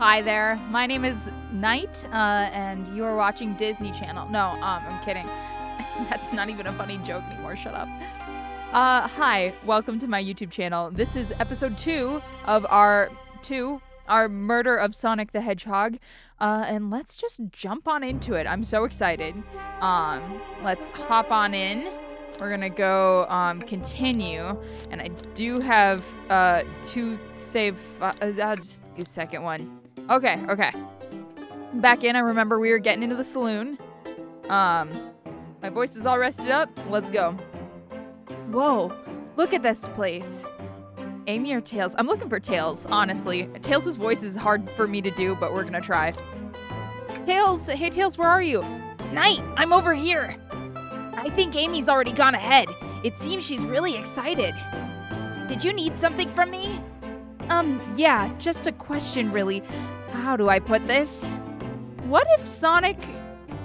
Hi there, my name is Knight, and you are watching Disney Channel. No, I'm kidding. That's not even a funny joke anymore, shut up. Hi, welcome to my YouTube channel. This is episode 2 of our murder of Sonic the Hedgehog, and let's just jump on into it. I'm so excited. Let's hop on in. We're gonna go continue, and I do have two save. Just a second one. Okay. Back in. I remember we were getting into the saloon. My voice is all rested up. Let's go. Whoa! Look at this place. Amy or Tails? I'm looking for Tails, honestly. Tails' voice is hard for me to do, but we're gonna try. Tails! Hey Tails, where are you? Knight, I'm over here. I think Amy's already gone ahead. It seems she's really excited. Did you need something from me? Yeah, just a question really. How do I put this? What if Sonic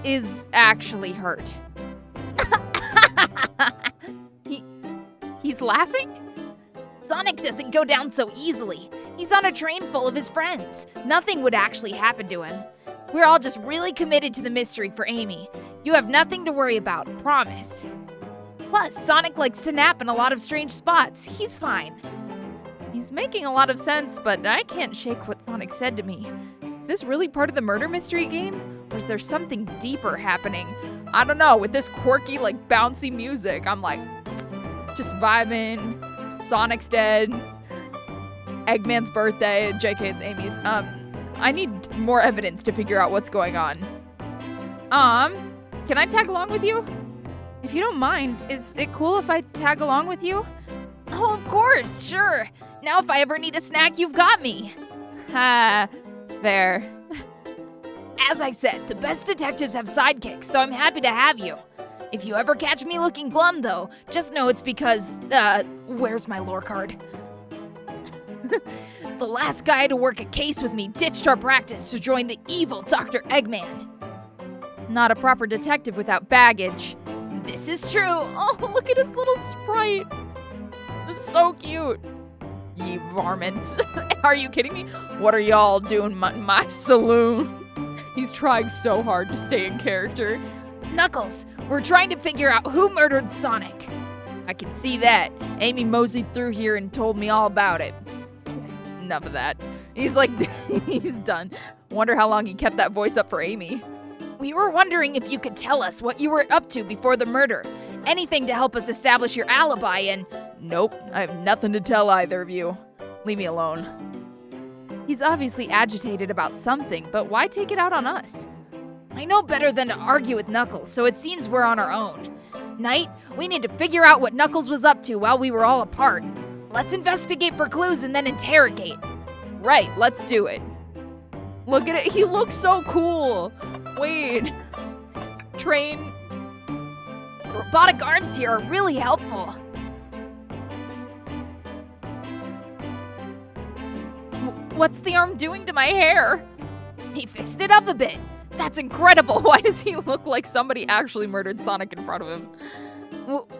is actually hurt? He's laughing? Sonic doesn't go down so easily. He's on a train full of his friends. Nothing would actually happen to him. We're all just really committed to the mystery for Amy. You have nothing to worry about, promise. Plus, Sonic likes to nap in a lot of strange spots. He's fine. He's making a lot of sense, but I can't shake what Sonic said to me. Is this really part of the murder mystery game? Or is there something deeper happening? I don't know, with this quirky, bouncy music, I'm just vibing. Sonic's dead. Eggman's birthday. JK, it's Amy's. I need more evidence to figure out what's going on. Can I tag along with you? If you don't mind, is it cool if I tag along with you? Oh, of course, sure. Now if I ever need a snack, you've got me. Ha, fair. As I said, the best detectives have sidekicks, so I'm happy to have you. If you ever catch me looking glum, though, just know it's because, where's my lore card? The last guy to work a case with me ditched our practice to join the evil Dr. Eggman. Not a proper detective without baggage. This is true. Oh, look at his little sprite. It's so cute. Ye varmints. Are you kidding me? What are y'all doing in my saloon? He's trying so hard to stay in character. Knuckles, we're trying to figure out who murdered Sonic. I can see that. Amy moseyed through here and told me all about it. Enough of that. He's he's done. Wonder how long he kept that voice up for Amy. We were wondering if you could tell us what you were up to before the murder. Anything to help us establish your alibi and... Nope, I have nothing to tell either of you. Leave me alone. He's obviously agitated about something, but why take it out on us? I know better than to argue with Knuckles, so it seems we're on our own. Knight, we need to figure out what Knuckles was up to while we were all apart. Let's investigate for clues and then interrogate. Right, let's do it. Look at it, he looks so cool. Wait. Train. Robotic arms here are really helpful. What's the arm doing to my hair? He fixed it up a bit. That's incredible. Why does he look like somebody actually murdered Sonic in front of him?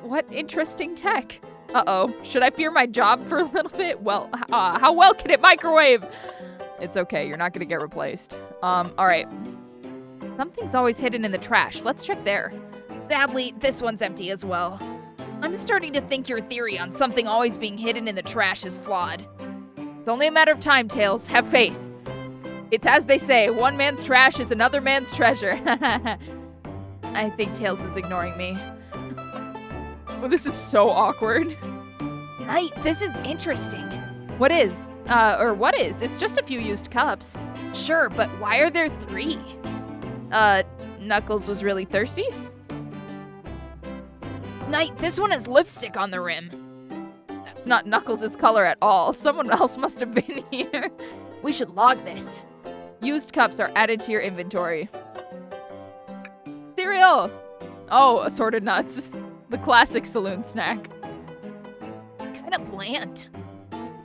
What interesting tech. Uh-oh. Should I fear my job for a little bit? Well, how well can it microwave? It's okay. You're not going to get replaced. All right. Something's always hidden in the trash. Let's check there. Sadly, this one's empty as well. I'm starting to think your theory on something always being hidden in the trash is flawed. It's only a matter of time, Tails. Have faith. It's as they say, one man's trash is another man's treasure. I think Tails is ignoring me. Oh, this is so awkward. Knight, this is interesting. What is? What is? It's just a few used cups. Sure, but why are there 3? Knuckles was really thirsty? Knight, this one has lipstick on the rim. That's not Knuckles' color at all. Someone else must have been here. We should log this. Used cups are added to your inventory. Cereal! Oh, assorted nuts. The classic saloon snack. Kinda bland.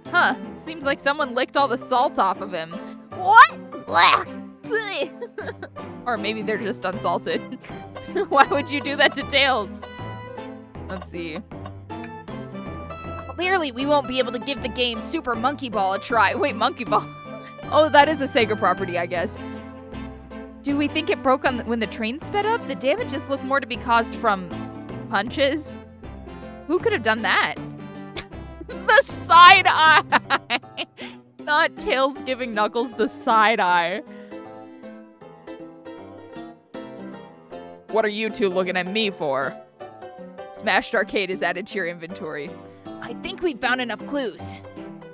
Huh, seems like someone licked all the salt off of him. What? Black. Or maybe they're just unsalted. Why would you do that to Tails? Let's see. Clearly, we won't be able to give the game Super Monkey Ball a try. Wait, Monkey Ball? Oh, that is a Sega property, I guess. Do we think it broke when the train sped up? The damages look more to be caused from punches. Who could have done that? The side eye! Not Tails giving Knuckles the side eye. What are you two looking at me for? Smashed Arcade is added to your inventory. I think we've found enough clues.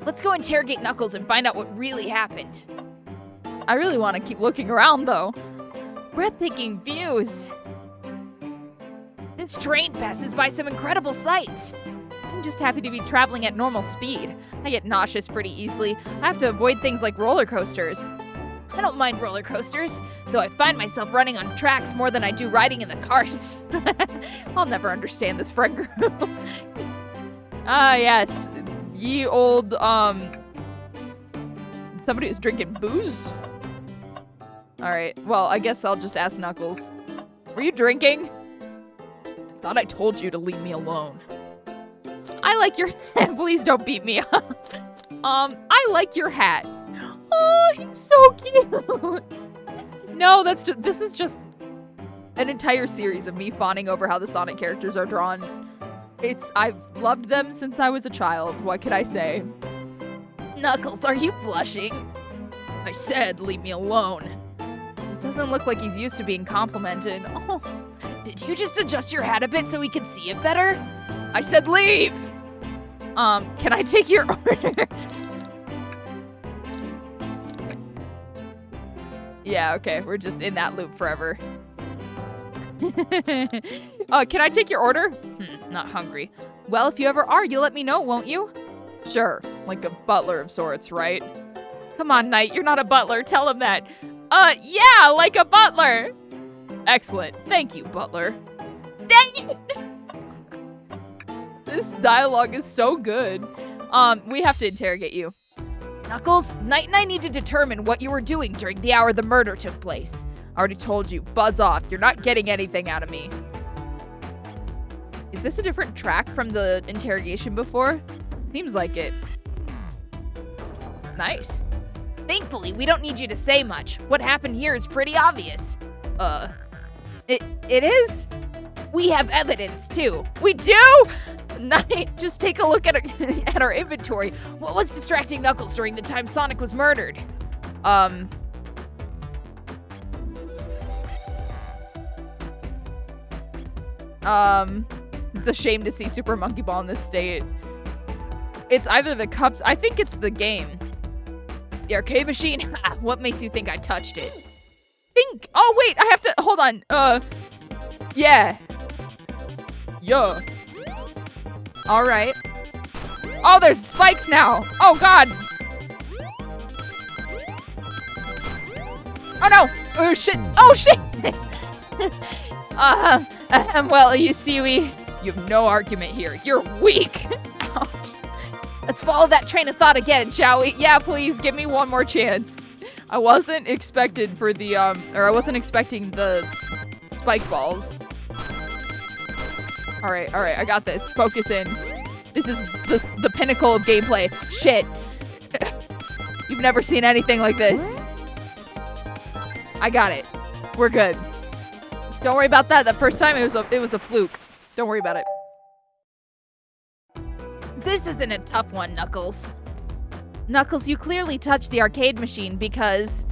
Let's go interrogate Knuckles and find out what really happened. I really want to keep looking around, though. Breathtaking views. This train passes by some incredible sights. I'm just happy to be traveling at normal speed. I get nauseous pretty easily. I have to avoid things like roller coasters. I don't mind roller coasters, though I find myself running on tracks more than I do riding in the carts. I'll never understand this friend group. Yes. Ye old, somebody who's drinking booze? Alright, well, I guess I'll just ask Knuckles. Were you drinking? I thought I told you to leave me alone. I like your hat. Please don't beat me up. I like your hat. Oh, he's so cute. No, this is just an entire series of me fawning over how the Sonic characters are drawn. I've loved them since I was a child. What could I say? Knuckles, are you blushing? I said, leave me alone. It doesn't look like he's used to being complimented. Oh. Did you just adjust your hat a bit so we could see it better? I said leave! Can I take your order? Yeah, okay, we're just in that loop forever. Can I take your order? Not hungry. Well, if you ever are, you'll let me know, won't you? Sure, like a butler of sorts, right? Come on, Knight, you're not a butler, tell him that. Yeah, like a butler! Excellent, thank you, butler. Dang it! This dialogue is so good. We have to interrogate you. Knuckles, Knight and I need to determine what you were doing during the hour the murder took place. I already told you, buzz off. You're not getting anything out of me. Is this a different track from the interrogation before? Seems like it. Nice. Thankfully, we don't need you to say much. What happened here is pretty obvious. It is? We have evidence, too. We do? Knight, just take a look at our inventory. What was distracting Knuckles during the time Sonic was murdered? It's a shame to see Super Monkey Ball in this state. It's either the cups, I think it's the game. The arcade machine? What makes you think I touched it? Oh wait, I have to, hold on. Yeah. Yeah. All right. Oh, there's spikes now. Oh God. Oh no. Oh shit. Oh shit. Well, you see, you have no argument here. You're weak. Ouch. Let's follow that train of thought again, shall we? Yeah, please, give me one more chance. I wasn't expecting the spike balls. All right, I got this. Focus in. This is the pinnacle of gameplay. Shit. You've never seen anything like this. I got it. We're good. Don't worry about that. The first time it was a fluke. Don't worry about it. This isn't a tough one, Knuckles. Knuckles, you clearly touched the arcade machine because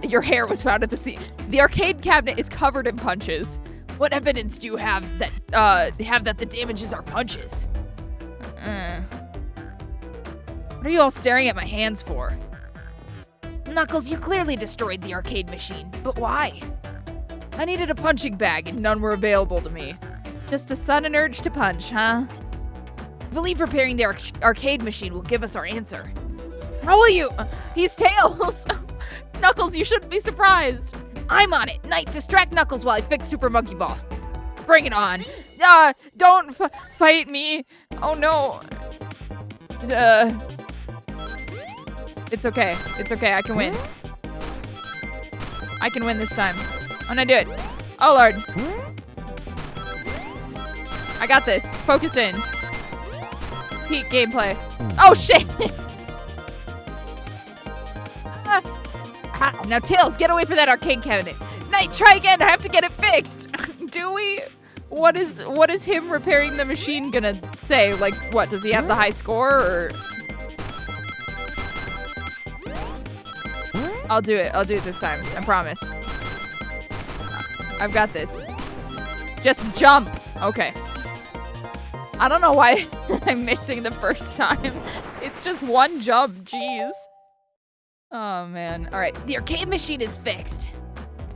your hair was found at the scene. The arcade cabinet is covered in punches. What evidence do you have that the damages are punches? What are you all staring at my hands for? Knuckles, you clearly destroyed the arcade machine, but why? I needed a punching bag and none were available to me. Just a sudden urge to punch, huh? I believe repairing the arcade machine will give us our answer. How will you? He's Tails! Knuckles, you shouldn't be surprised. I'm on it. Knight, distract Knuckles while I fix Super Monkey Ball. Bring it on. Don't fight me. Oh no. It's okay. It's okay. I can win. I can win this time. I'm gonna do it. Oh Lord. I got this. Focus in. Peak gameplay. Oh shit. Now, Tails, get away from that arcade cabinet. Knight, try again. I have to get it fixed. Do we? What is him repairing the machine gonna say? Like, what? Does he have the high score, or? I'll do it. I'll do it this time. I promise. I've got this. Just jump. Okay. I don't know why I'm missing the first time. It's just one jump. Jeez. Oh, man. All right. The arcade machine is fixed.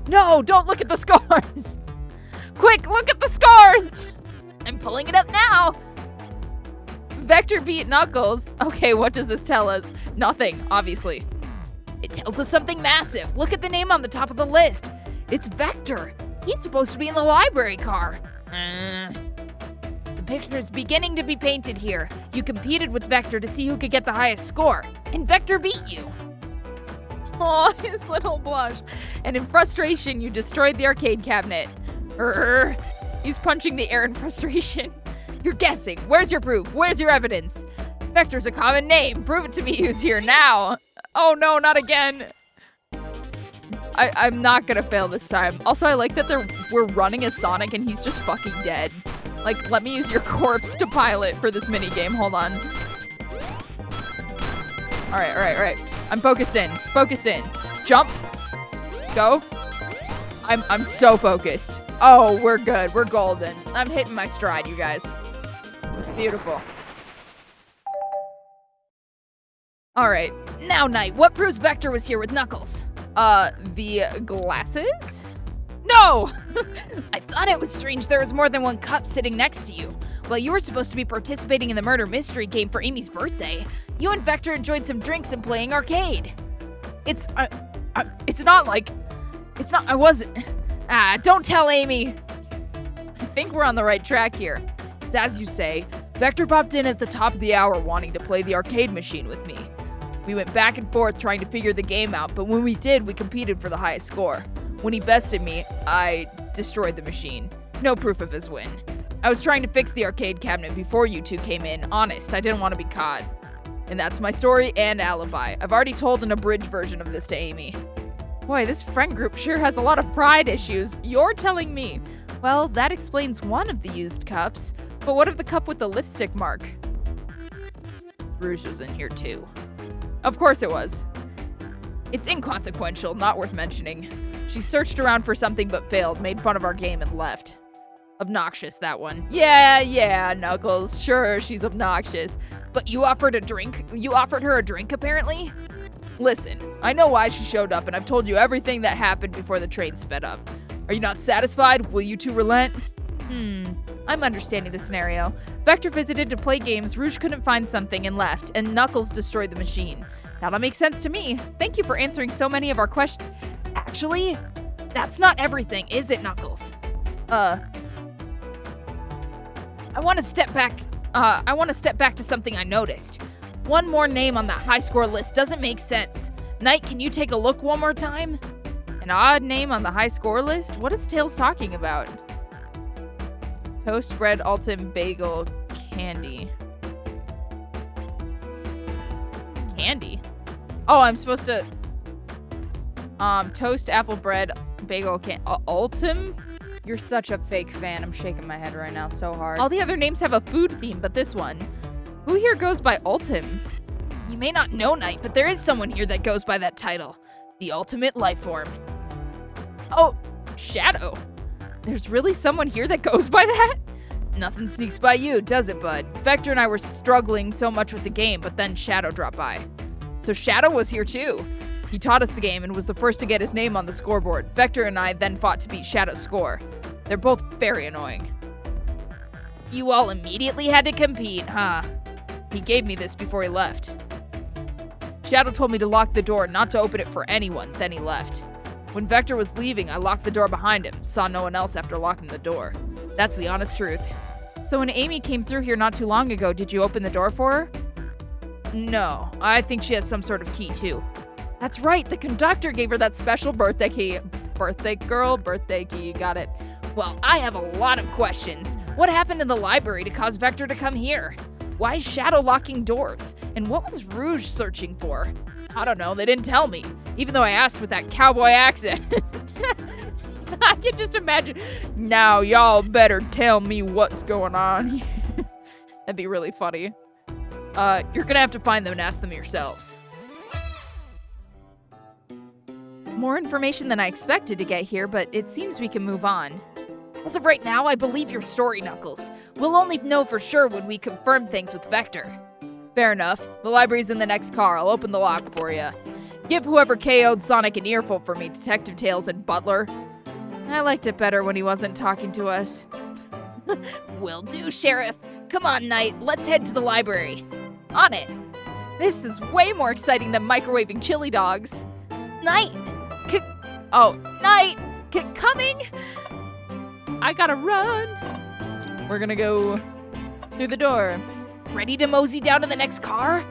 No, don't look at the scores. Quick, look at the scores. I'm pulling it up now. Vector beat Knuckles. Okay, what does this tell us? Nothing, obviously. It tells us something massive. Look at the name on the top of the list. It's Vector. He's supposed to be in the library car. The picture is beginning to be painted here. You competed with Vector to see who could get the highest score, and Vector beat you. Oh, his little blush. And in frustration, you destroyed the arcade cabinet. He's punching the air in frustration. You're guessing. Where's your proof? Where's your evidence? Vector's a common name. Prove it to me who's here now. Oh no, not again. I'm not gonna fail this time. Also, I like that we're running as Sonic and he's just fucking dead. Like, let me use your corpse to pilot for this mini game. Hold on. All right. I'm focused in. Jump. Go. I'm so focused. Oh, we're good. We're golden. I'm hitting my stride, you guys. Beautiful. All right. Now, Knight, what proves Vector was here with Knuckles? The glasses? No! I thought it was strange there was more than one cup sitting next to you. Well, you were supposed to be participating in the murder mystery game for Amy's birthday. You and Vector enjoyed some drinks and playing arcade. I wasn't. Don't tell Amy. I think we're on the right track here. It's as you say. Vector popped in at the top of the hour wanting to play the arcade machine with me. We went back and forth trying to figure the game out, but when we did, we competed for the highest score. When he bested me, I destroyed the machine. No proof of his win. I was trying to fix the arcade cabinet before you two came in. Honest, I didn't want to be caught. And that's my story and alibi. I've already told an abridged version of this to Amy. Boy, this friend group sure has a lot of pride issues. You're telling me. Well, that explains one of the used cups. But what of the cup with the lipstick mark? Rouge was in here too. Of course it was. It's inconsequential, not worth mentioning. She searched around for something but failed, made fun of our game and left. Obnoxious, that one. Yeah, Knuckles. Sure, she's obnoxious. But you offered a drink? You offered her a drink, apparently? Listen, I know why she showed up, and I've told you everything that happened before the train sped up. Are you not satisfied? Will you two relent? I'm understanding the scenario. Vector visited to play games, Rouge couldn't find something and left, and Knuckles destroyed the machine. That'll make sense to me. Thank you for answering so many of our questions. Actually, that's not everything, is it, Knuckles? I want to step back to something I noticed. One more name on that high score list doesn't make sense. Knight, can you take a look one more time? An odd name on the high score list? What is Tails talking about? Toast bread, Alton, bagel, candy. Candy? Oh, I'm supposed to... toast, apple bread, bagel, Alton? You're such a fake fan. I'm shaking my head right now so hard. All the other names have a food theme, but this one. Who here goes by Alton? You may not know, Knight, but there is someone here that goes by that title. The ultimate life form. Oh, Shadow. There's really someone here that goes by that? Nothing sneaks by you, does it, bud? Vector and I were struggling so much with the game, but then Shadow dropped by. So Shadow was here too. He taught us the game and was the first to get his name on the scoreboard. Vector and I then fought to beat Shadow's score. They're both very annoying. You all immediately had to compete, huh? He gave me this before he left. Shadow told me to lock the door, not to open it for anyone, then he left. When Vector was leaving, I locked the door behind him, saw no one else after locking the door. That's the honest truth. So when Amy came through here not too long ago, did you open the door for her? No, I think she has some sort of key too. That's right, the conductor gave her that special birthday key. Birthday key, got it. Well, I have a lot of questions. What happened in the library to cause Vector to come here? Why is Shadow locking doors? And what was Rouge searching for? I don't know, they didn't tell me, even though I asked with that cowboy accent. I can just imagine, now y'all better tell me what's going on. That'd be really funny. You're gonna have to find them and ask them yourselves. More information than I expected to get here, but it seems we can move on. As of right now, I believe your story, Knuckles. We'll only know for sure when we confirm things with Vector. Fair enough. The library's in the next car. I'll open the lock for you. Give whoever KO'd Sonic an earful for me, Detective Tails and Butler. I liked it better when he wasn't talking to us. Will do, Sheriff. Come on, Knight. Let's head to the library. On it. This is way more exciting than microwaving chili dogs. Knight! Knight! Coming! I gotta run. We're gonna go through the door. Ready to mosey down to the next car?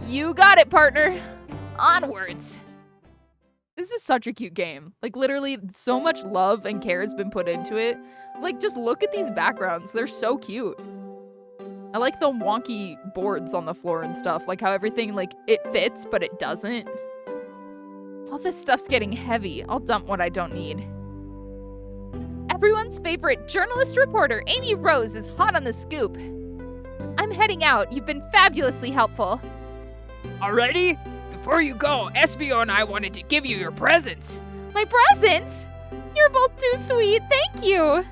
You got it, partner. Onwards. This is such a cute game. Like, literally, so much love and care has been put into it. Like, just look at these backgrounds. They're so cute. I like the wonky boards on the floor and stuff. Like, how everything, like, it fits, but it doesn't. All this stuff's getting heavy. I'll dump what I don't need. Everyone's favorite journalist reporter, Amy Rose, is hot on the scoop. I'm heading out. You've been fabulously helpful. Already? Before you go, Espio and I wanted to give you your presents. My presents? You're both too sweet. Thank you.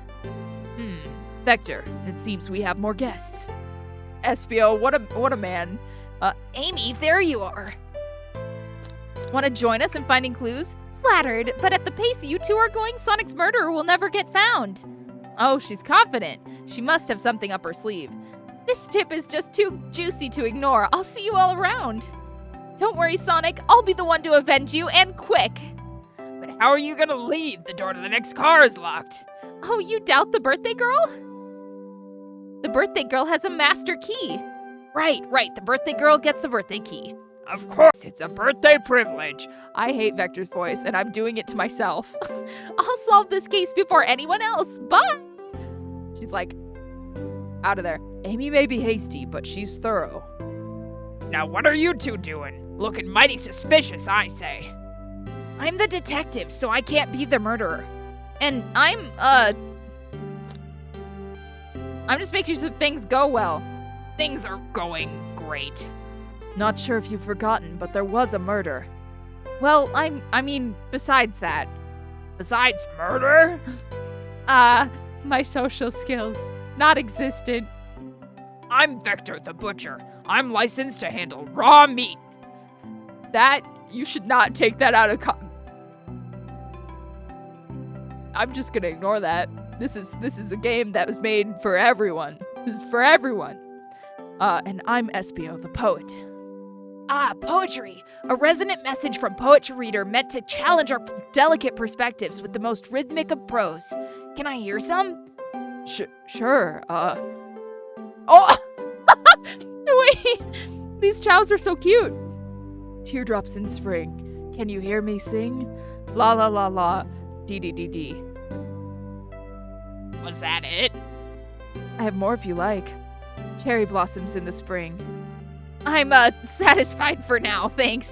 Vector, it seems we have more guests. Espio, what a man. Amy, there you are. Want to join us in finding clues? Flattered, but at the pace you two are going, Sonic's murderer will never get found. Oh, she's confident. She must have something up her sleeve. This tip is just too juicy to ignore. I'll see you all around. Don't worry, Sonic. I'll be the one to avenge you, and quick. But how are you gonna leave? The door to the next car is locked. Oh, you doubt the birthday girl? The birthday girl has a master key. Right. The birthday girl gets the birthday key. Of course, it's a birthday privilege. I hate Vector's voice, and I'm doing it to myself. I'll solve this case before anyone else. Bye! She's like, out of there. Amy may be hasty, but she's thorough. Now what are you two doing? Looking mighty suspicious, I say. I'm the detective, so I can't be the murderer. And I'm just making sure things go well. Things are going great. Not sure if you've forgotten, but there was a murder. Well, I mean, besides that. Besides murder? My social skills. Not existent. I'm Vector the Butcher. I'm licensed to handle raw meat. That, you should not take that out of I'm just gonna ignore that. This is a game that was made for everyone. This is for everyone. And I'm Espio the Poet. Poetry. A resonant message from poetry reader meant to challenge our delicate perspectives with the most rhythmic of prose. Can I hear some? Sure, Oh! Wait! These chows are so cute. Teardrops in spring. Can you hear me sing? La la la la. Dee dee dee dee. Was that it? I have more if you like. Cherry blossoms in the spring. I'm, satisfied for now, thanks.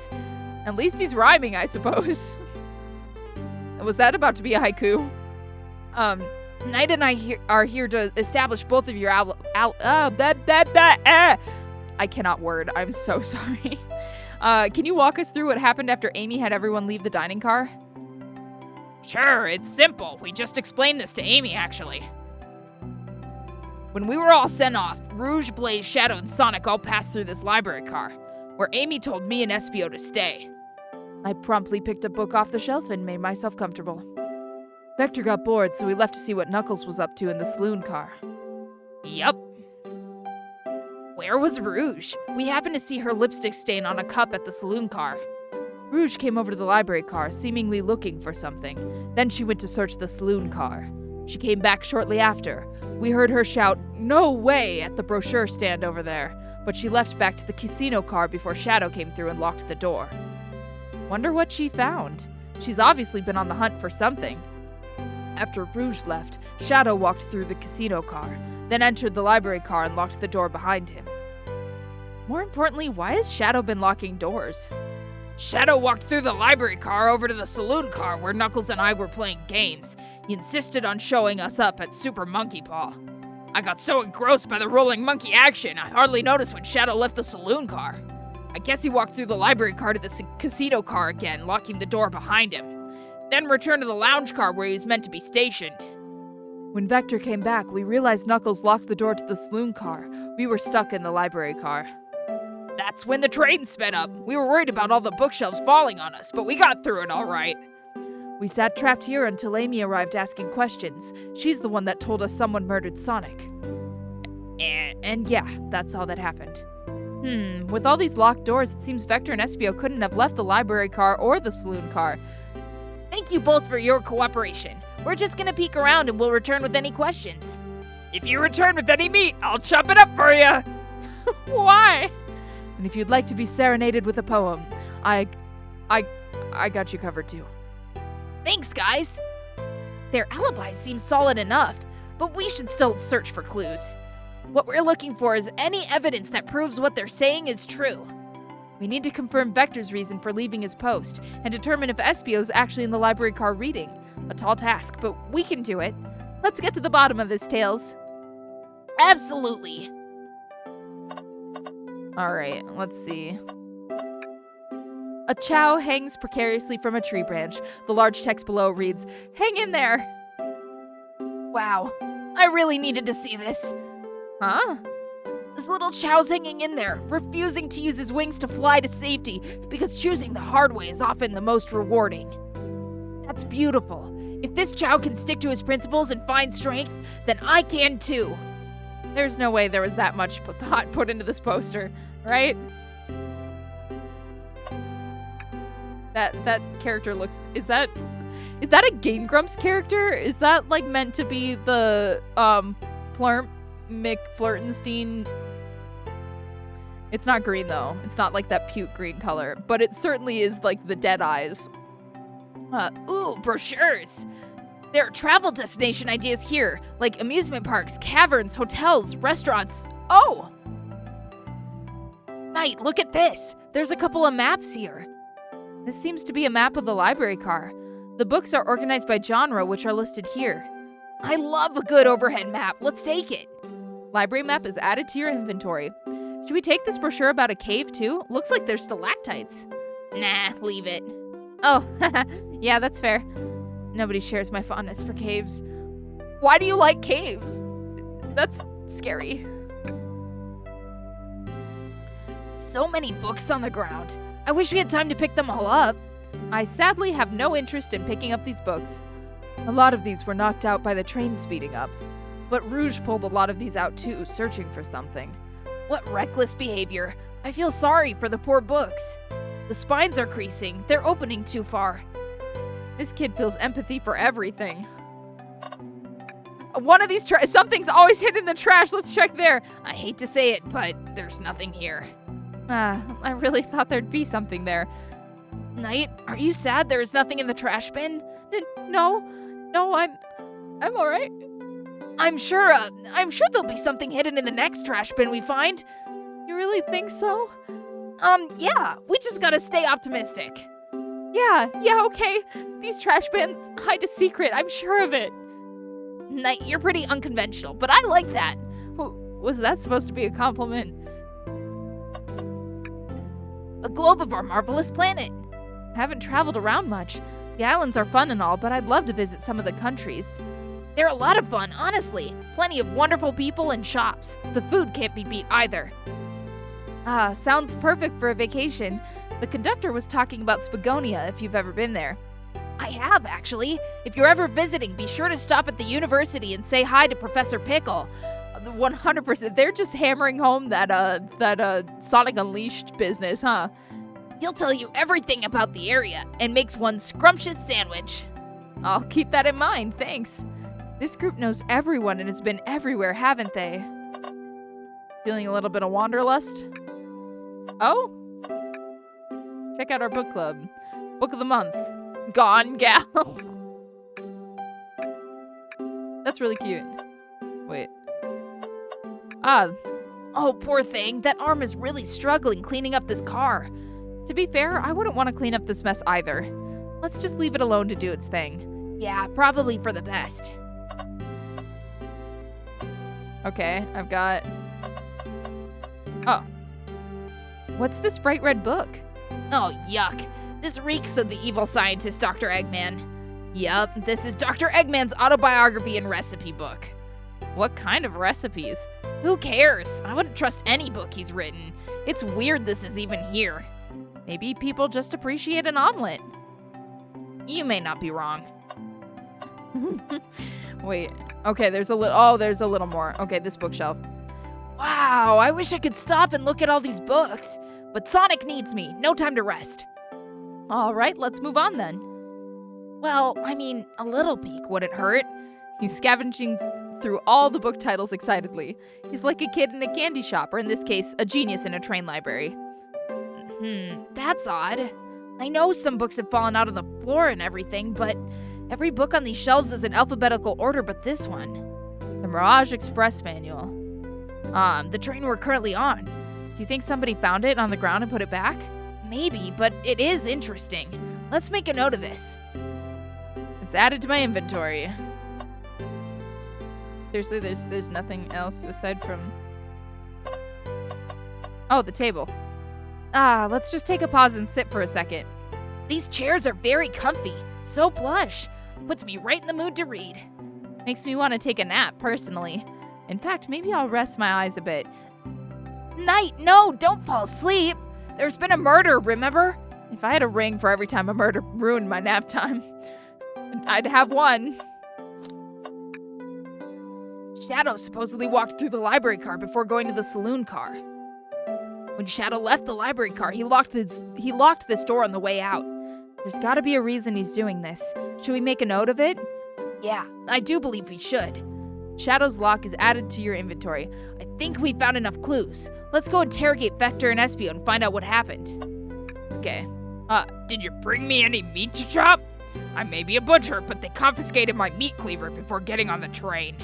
At least he's rhyming, I suppose. Was that about to be a haiku? Knight and I are here to establish both of your I cannot word. I'm so sorry. Can you walk us through what happened after Amy had everyone leave the dining car? Sure, it's simple. We just explained this to Amy, actually. When we were all sent off, Rouge, Blaze, Shadow, and Sonic all passed through this library car, where Amy told me and Espio to stay. I promptly picked a book off the shelf and made myself comfortable. Vector got bored, so we left to see what Knuckles was up to in the saloon car. Yup. Where was Rouge? We happened to see her lipstick stain on a cup at the saloon car. Rouge came over to the library car, seemingly looking for something. Then she went to search the saloon car. She came back shortly after. We heard her shout, "No way!" at the brochure stand over there, but she left back to the casino car before Shadow came through and locked the door. Wonder what she found. She's obviously been on the hunt for something. After Rouge left, Shadow walked through the casino car, then entered the library car and locked the door behind him. More importantly, why has Shadow been locking doors? Shadow walked through the library car over to the saloon car where Knuckles and I were playing games. He insisted on showing us up at Super Monkey Paw. I got so engrossed by the rolling monkey action, I hardly noticed when Shadow left the saloon car. I guess he walked through the library car to the casino car again, locking the door behind him. Then returned to the lounge car where he was meant to be stationed. When Vector came back, we realized Knuckles locked the door to the saloon car. We were stuck in the library car. That's when the train sped up. We were worried about all the bookshelves falling on us, but we got through it all right. We sat trapped here until Amy arrived asking questions. She's the one that told us someone murdered Sonic. And yeah, that's all that happened. With all these locked doors, it seems Vector and Espio couldn't have left the library car or the saloon car. Thank you both for your cooperation. We're just gonna peek around and we'll return with any questions. If you return with any meat, I'll chop it up for you. Why? And if you'd like to be serenaded with a poem, I got you covered too. Thanks, guys. Their alibis seem solid enough, but we should still search for clues. What we're looking for is any evidence that proves what they're saying is true. We need to confirm Vector's reason for leaving his post and determine if Espio's actually in the library car reading. A tall task, but we can do it. Let's get to the bottom of this, Tails. Absolutely. Alright, let's see. A chow hangs precariously from a tree branch. The large text below reads, "Hang in there." Wow, I really needed to see this. Huh? This little chow's hanging in there, refusing to use his wings to fly to safety because choosing the hard way is often the most rewarding. That's beautiful. If this chow can stick to his principles and find strength, then I can too. There's no way there was that much thought put into this poster, right? That character looks... Is that a Game Grumps character? Is that like meant to be the Plurp McFlirtenstein? It's not green though. It's not like that puke green color, but it certainly is like the dead eyes. Ooh, brochures. There are travel destination ideas here, like amusement parks, caverns, hotels, restaurants. Oh! Knight, look at this. There's a couple of maps here. This seems to be a map of the library car. The books are organized by genre, which are listed here. I love a good overhead map. Let's take it. Library map is added to your inventory. Should we take this brochure about a cave too? Looks like there's stalactites. Nah, leave it. Oh, yeah, that's fair. Nobody shares my fondness for caves. Why do you like caves? That's scary. So many books on the ground. I wish we had time to pick them all up. I sadly have no interest in picking up these books. A lot of these were knocked out by the train speeding up. But Rouge pulled a lot of these out too, searching for something. What reckless behavior. I feel sorry for the poor books. The spines are creasing. They're opening too far. This kid feels empathy for everything. One of these something's always hidden in the trash. Let's check there. I hate to say it, but there's nothing here. I really thought there'd be something there. Knight, are you sad there is nothing in the trash bin? No, I'm all right. I'm sure there'll be something hidden in the next trash bin we find. You really think so? Yeah, we just gotta stay optimistic. Yeah, okay. These trash bins hide a secret, I'm sure of it. Knight, you're pretty unconventional, but I like that. Was that supposed to be a compliment? A globe of our marvelous planet. Haven't traveled around much. The islands are fun and all, but I'd love to visit some of the countries. They're a lot of fun, honestly. Plenty of wonderful people and shops. The food can't be beat either. Sounds perfect for a vacation. The conductor was talking about Spagonia, if you've ever been there. I have, actually. If you're ever visiting, be sure to stop at the university and say hi to Professor Pickle. 100%. They're just hammering home that Sonic Unleashed business, huh? He'll tell you everything about the area and makes one scrumptious sandwich. I'll keep that in mind, thanks. This group knows everyone and has been everywhere, haven't they? Feeling a little bit of wanderlust? Oh? Check out our book club. Book of the month. Gone Gal. That's really cute. Wait. Oh, poor thing. That arm is really struggling cleaning up this car. To be fair, I wouldn't want to clean up this mess either. Let's just leave it alone to do its thing. Yeah, probably for the best. Okay, I've got... Oh. What's this bright red book? Oh, yuck. This reeks of the evil scientist, Dr. Eggman. Yup, this is Dr. Eggman's autobiography and recipe book. What kind of recipes? Who cares? I wouldn't trust any book he's written. It's weird this is even here. Maybe people just appreciate an omelet. You may not be wrong. Wait, okay, there's a little more. Okay, this bookshelf. Wow, I wish I could stop and look at all these books. But Sonic needs me. No time to rest. All right, let's move on then. Well, I mean, a little peek wouldn't hurt. He's scavenging through all the book titles excitedly. He's like a kid in a candy shop, or in this case, a genius in a train library. That's odd. I know some books have fallen out of the floor and everything, but every book on these shelves is in alphabetical order but this one. The Mirage Express Manual. The train we're currently on. Do you think somebody found it on the ground and put it back? Maybe, but it is interesting. Let's make a note of this. It's added to my inventory. Seriously, there's nothing else aside from... Oh, the table. Let's just take a pause and sit for a second. These chairs are very comfy, so plush. Puts me right in the mood to read. Makes me want to take a nap, personally. In fact, maybe I'll rest my eyes a bit. Knight, no, don't fall asleep. There's been a murder, remember? If I had a ring for every time a murder ruined my nap time, I'd have one. Shadow supposedly walked through the library car before going to the saloon car. When Shadow left the library car, he locked this door on the way out. There's gotta be a reason he's doing this. Should we make a note of it? Yeah, I do believe we should. Shadow's lock is added to your inventory. I think we found enough clues. Let's go interrogate Vector and Espio and find out what happened. Okay. Did you bring me any meat to chop? I may be a butcher, but they confiscated my meat cleaver before getting on the train.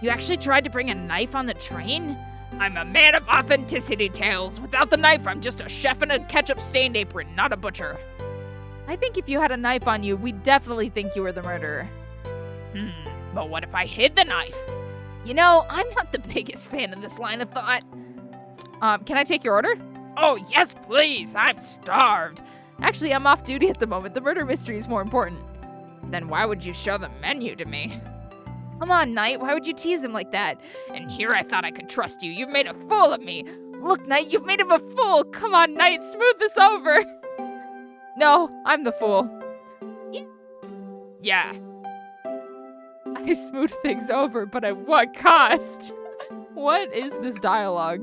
You actually tried to bring a knife on the train? I'm a man of authenticity, Tails. Without the knife, I'm just a chef in a ketchup-stained apron, not a butcher. I think if you had a knife on you, we'd definitely think you were the murderer. But what if I hid the knife? You know, I'm not the biggest fan of this line of thought. Can I take your order? Oh, yes, please. I'm starved. Actually, I'm off duty at the moment. The murder mystery is more important. Then why would you show the menu to me? Come on, Knight. Why would you tease him like that? And here I thought I could trust you. You've made a fool of me. Look, Knight, you've made him a fool. Come on, Knight. Smooth this over. No, I'm the fool. Yeah. I smooth things over, but at what cost? What is this dialogue?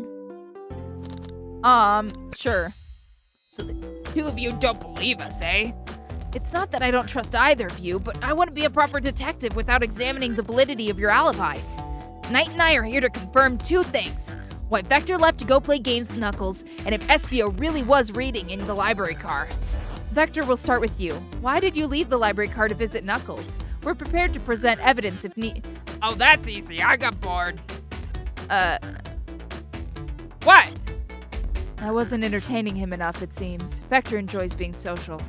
Sure. So the two of you don't believe us, eh? It's not that I don't trust either of you, but I wouldn't be a proper detective without examining the validity of your alibis. Knight and I are here to confirm two things. Why Vector left to go play games with Knuckles, and if Espio really was reading in the library car. Vector, we'll start with you. Why did you leave the library car to visit Knuckles? We're prepared to present evidence if need. Oh, that's easy. I got bored. What? I wasn't entertaining him enough, it seems. Vector enjoys being social.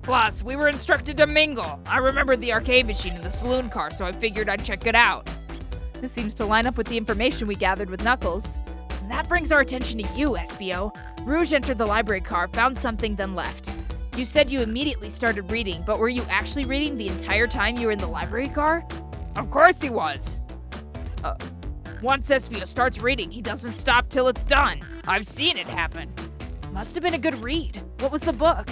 Plus, we were instructed to mingle. I remembered the arcade machine in the saloon car, so I figured I'd check it out. This seems to line up with the information we gathered with Knuckles. And that brings our attention to you, Espio. Rouge entered the library car, found something, then left. You said you immediately started reading, but were you actually reading the entire time you were in the library car? Of course he was. Once Espio starts reading, he doesn't stop till it's done. I've seen it happen. Must have been a good read. What was the book?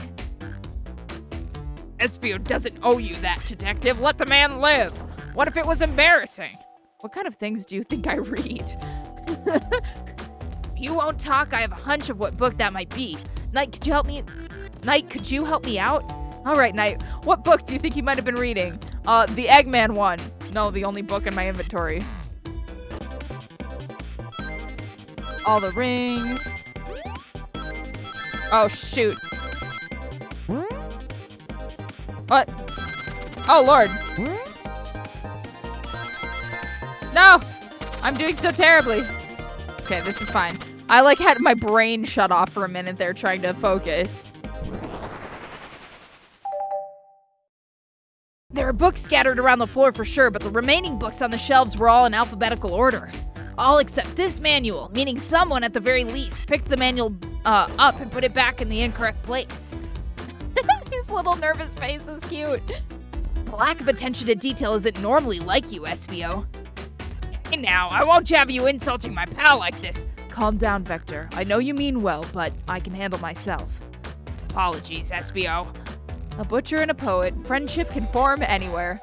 Espio doesn't owe you that, detective. Let the man live. What if it was embarrassing? What kind of things do you think I read? You won't talk. I have a hunch of what book that might be. Knight, could you help me? Knight, could you help me out? All right, Knight. What book do you think you might have been reading? The Eggman one. No, the only book in my inventory. All the rings. Oh, shoot. What? Oh, Lord. No! I'm doing so terribly. Okay, this is fine. I like had my brain shut off for a minute there trying to focus. There are books scattered around the floor for sure, but the remaining books on the shelves were all in alphabetical order. All except this manual, meaning someone at the very least picked the manual up and put it back in the incorrect place. His little nervous face is cute. The lack of attention to detail isn't normally like you, SBO. Hey now, I won't have you insulting my pal like this. Calm down, Vector. I know you mean well, but I can handle myself. Apologies, SBO. A butcher and a poet, friendship can form anywhere.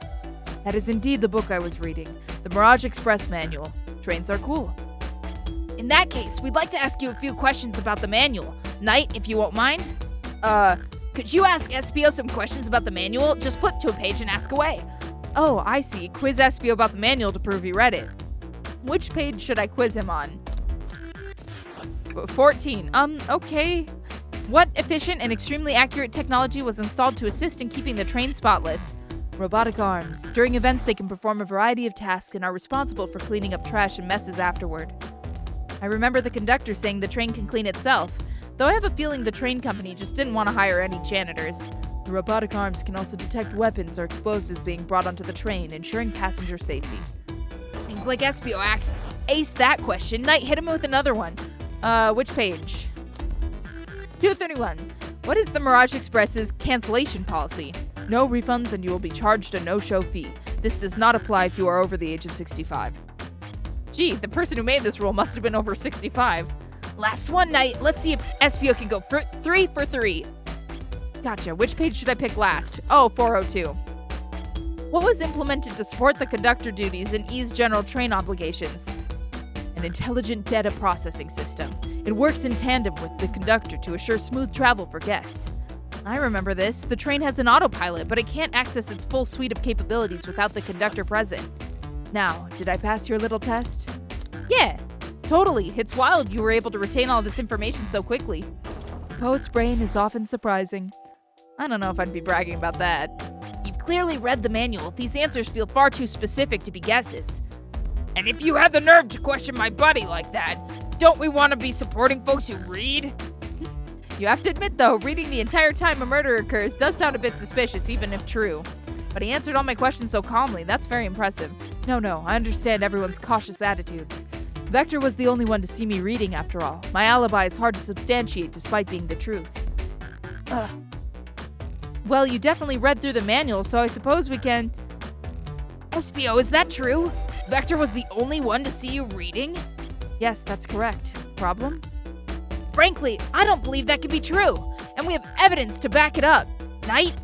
That is indeed the book I was reading, the Mirage Express manual. Trains are cool. In that case, we'd like to ask you a few questions about the manual. Knight, if you won't mind. Could you ask SBO some questions about the manual? Just flip to a page and ask away. Oh, I see. Quiz SBO about the manual to prove he read it. Which page should I quiz him on? 14. Okay. What efficient and extremely accurate technology was installed to assist in keeping the train spotless? Robotic arms. During events, they can perform a variety of tasks and are responsible for cleaning up trash and messes afterward. I remember the conductor saying the train can clean itself, though I have a feeling the train company just didn't want to hire any janitors. The robotic arms can also detect weapons or explosives being brought onto the train, ensuring passenger safety. Seems like SBO aced that question. Knight, hit him with another one. Which page? 231. What is the Mirage Express's cancellation policy? No refunds and you will be charged a no-show fee. This does not apply if you are over the age of 65. Gee, the person who made this rule must have been over 65. Last one, Knight. Let's see if SBO can go 3 for 3. Gotcha. Which page should I pick last? Oh, 402. What was implemented to support the conductor duties and ease general train obligations? An intelligent data processing system. It works in tandem with the conductor to assure smooth travel for guests. I remember this. The train has an autopilot, but it can't access its full suite of capabilities without the conductor present. Now, did I pass your little test? Yeah, totally. It's wild you were able to retain all this information so quickly. The poet's brain is often surprising. I don't know if I'd be bragging about that. You've clearly read the manual. These answers feel far too specific to be guesses. And if you have the nerve to question my buddy like that, don't we want to be supporting folks who read? You have to admit, though, reading the entire time a murder occurs does sound a bit suspicious, even if true. But he answered all my questions so calmly. That's very impressive. No, I understand everyone's cautious attitudes. Vector was the only one to see me reading, after all. My alibi is hard to substantiate despite being the truth. Well, you definitely read through the manual, so I suppose we can... SBO, is that true? Vector was the only one to see you reading? Yes, that's correct. Problem? Frankly, I don't believe that could be true. And we have evidence to back it up. Knight?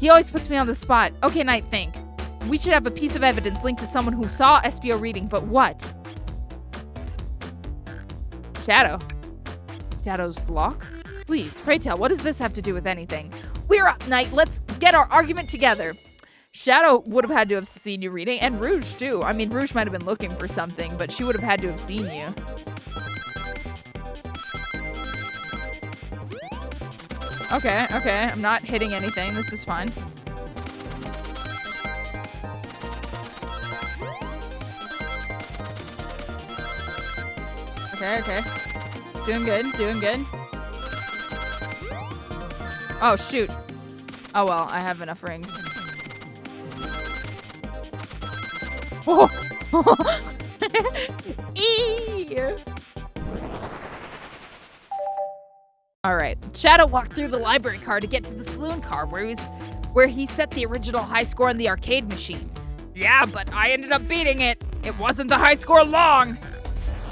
He always puts me on the spot. Okay, Knight, think. We should have a piece of evidence linked to someone who saw SBO reading, but what? Shadow. Shadow's lock? Please, pray tell, what does this have to do with anything? We're up, Knight. Let's get our argument together. Shadow would have had to have seen you reading, and Rouge, too. I mean, Rouge might have been looking for something, but she would have had to have seen you. Okay, I'm not hitting anything. This is fine. Okay. Doing good. Oh, shoot. Oh, well, I have enough rings. Oh! Alright, Shadow walked through the library car to get to the saloon car where he set the original high score on the arcade machine. Yeah, but I ended up beating it. It wasn't the high score long.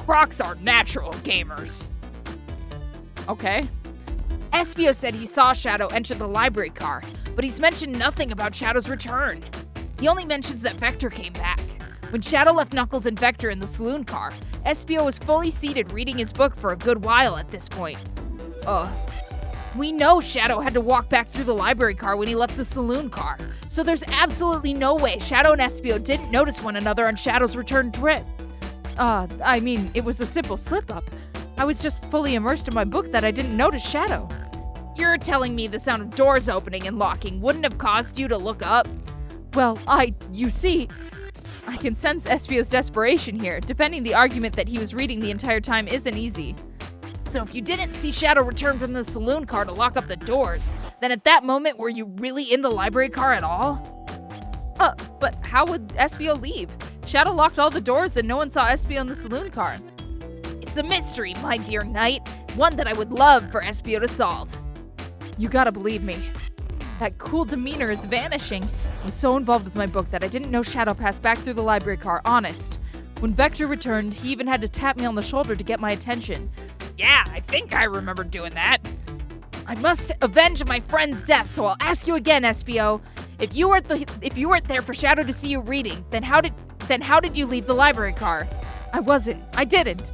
Crocs are natural gamers. Okay. SBO said he saw Shadow enter the library car, but he's mentioned nothing about Shadow's return. He only mentions that Vector came back. When Shadow left Knuckles and Vector in the saloon car, SBO was fully seated reading his book for a good while at this point. We know Shadow had to walk back through the library car when he left the saloon car, so there's absolutely no way Shadow and SBO didn't notice one another on Shadow's return trip. I mean, it was a simple slip-up. I was just fully immersed in my book that I didn't notice Shadow. You're telling me the sound of doors opening and locking wouldn't have caused you to look up? Well, you see, I can sense Espio's desperation here. Defending the argument that he was reading the entire time isn't easy. So if you didn't see Shadow return from the saloon car to lock up the doors, then at that moment were you really in the library car at all? But how would Espio leave? Shadow locked all the doors and no one saw Espio in the saloon car. It's a mystery, my dear knight, one that I would love for Espio to solve. You gotta believe me. That cool demeanor is vanishing. I was so involved with my book that I didn't know Shadow passed back through the library car, honest. When Vector returned, he even had to tap me on the shoulder to get my attention. Yeah, I think I remember doing that. I must avenge my friend's death, so I'll ask you again, Espio. If you weren't there for Shadow to see you reading, then how did you leave the library car? I wasn't. I didn't.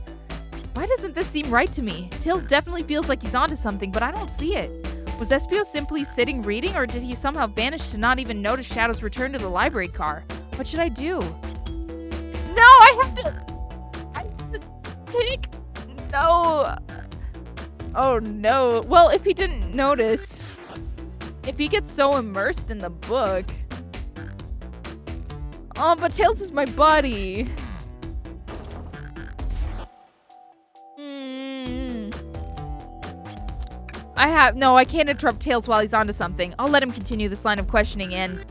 Why doesn't this seem right to me? Tails definitely feels like he's onto something, but I don't see it. Was Espio simply sitting reading, or did he somehow vanish to not even notice Shadow's return to the library car? What should I do? No, I have to think. No. Oh no. Well, if he didn't notice, if he gets so immersed in the book. Oh, but Tails is my buddy. I can't interrupt Tails while he's onto something. I'll let him continue this line of questioning and...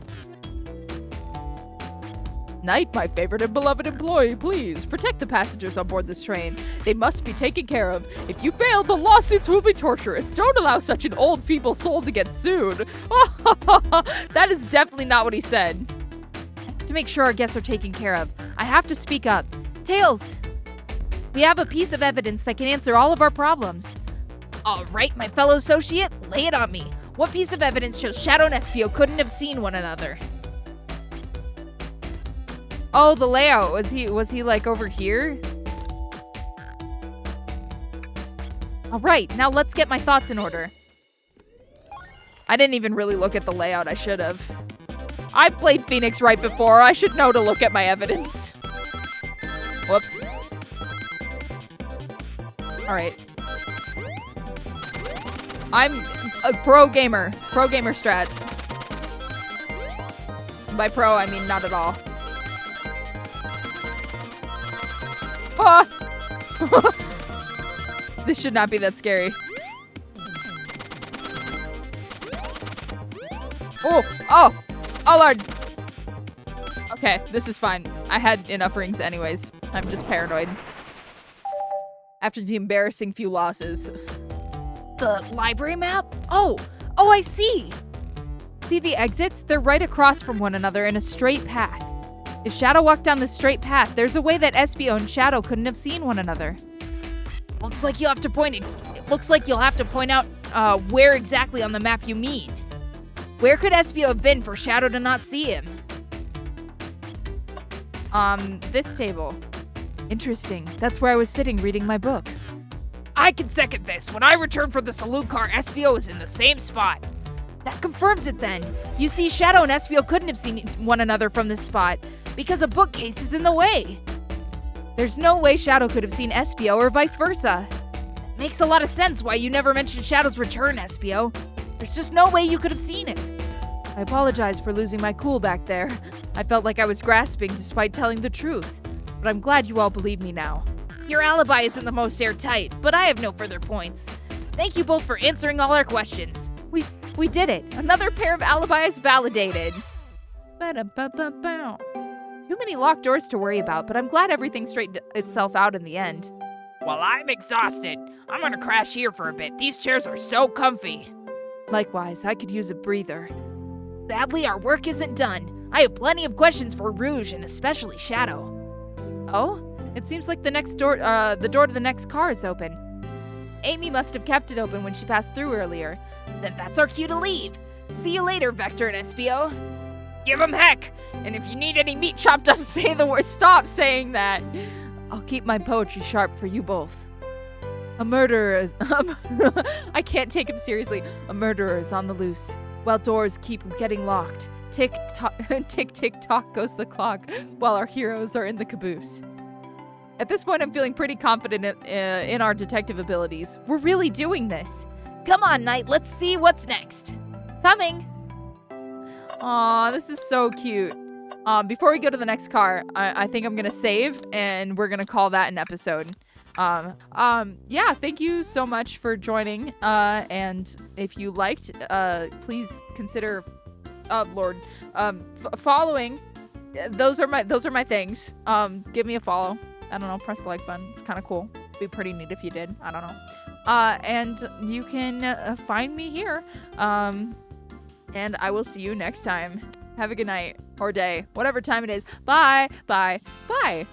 Knight, my favorite and beloved employee, please protect the passengers on board this train. They must be taken care of. If you fail, the lawsuits will be torturous. Don't allow such an old, feeble soul to get sued. That is definitely not what he said. To make sure our guests are taken care of, I have to speak up. Tails, we have a piece of evidence that can answer all of our problems. All right, my fellow associate, lay it on me. What piece of evidence shows Shadow and Espio couldn't have seen one another? Oh, the layout. Was he like over here? All right, now let's get my thoughts in order. I didn't even really look at the layout. I should have. I've played Phoenix right before. I should know to look at my evidence. Whoops. All right. I'm a pro gamer. Pro gamer strats. By pro, I mean not at all. Ah! This should not be that scary. Oh, Lord. Okay, this is fine. I had enough rings anyways. I'm just paranoid. After the embarrassing few losses. The library map? Oh, I see. See the exits? They're right across from one another in a straight path. If Shadow walked down this straight path, there's a way that Espio and Shadow couldn't have seen one another. Looks like you'll have to point out where exactly on the map you mean. Where could Espio have been for Shadow to not see him? This table. Interesting. That's where I was sitting reading my book. I can second this. When I returned from the saloon car, Espio was in the same spot. That confirms it then. You see, Shadow and Espio couldn't have seen one another from this spot because a bookcase is in the way. There's no way Shadow could have seen Espio or vice versa. Makes a lot of sense why you never mentioned Shadow's return, Espio. There's just no way you could have seen him. I apologize for losing my cool back there. I felt like I was grasping despite telling the truth. But I'm glad you all believe me now. Your alibi isn't the most airtight, but I have no further points. Thank you both for answering all our questions. We did it. Another pair of alibis validated. Too many locked doors to worry about, but I'm glad everything straightened itself out in the end. Well, I'm exhausted. I'm gonna crash here for a bit. These chairs are so comfy. Likewise, I could use a breather. Sadly, our work isn't done. I have plenty of questions for Rouge and especially Shadow. Oh? It seems like the door to the next car is open. Amy must have kept it open when she passed through earlier. Then that's our cue to leave. See you later, Vector and Espio. Give 'em heck! And if you need any meat chopped up, say the word. Stop saying that. I'll keep my poetry sharp for you both. A murderer is... I can't take him seriously. A murderer is on the loose. While doors keep getting locked. Tick, tick, tock goes the clock while our heroes are in the caboose. At this point, I'm feeling pretty confident in our detective abilities. We're really doing this. Come on, Knight, let's see what's next. Coming. Aw, this is so cute. Before we go to the next car, I think I'm gonna save, and we're gonna call that an episode. Yeah, thank you so much for joining. And if you liked, please consider, following. Those are my things. Give me a follow. I don't know, press the like button. It's kind of cool. It'd be pretty neat if you did. I don't know. And you can find me here. And I will see you next time. Have a good night or day, whatever time it is. Bye, bye, bye.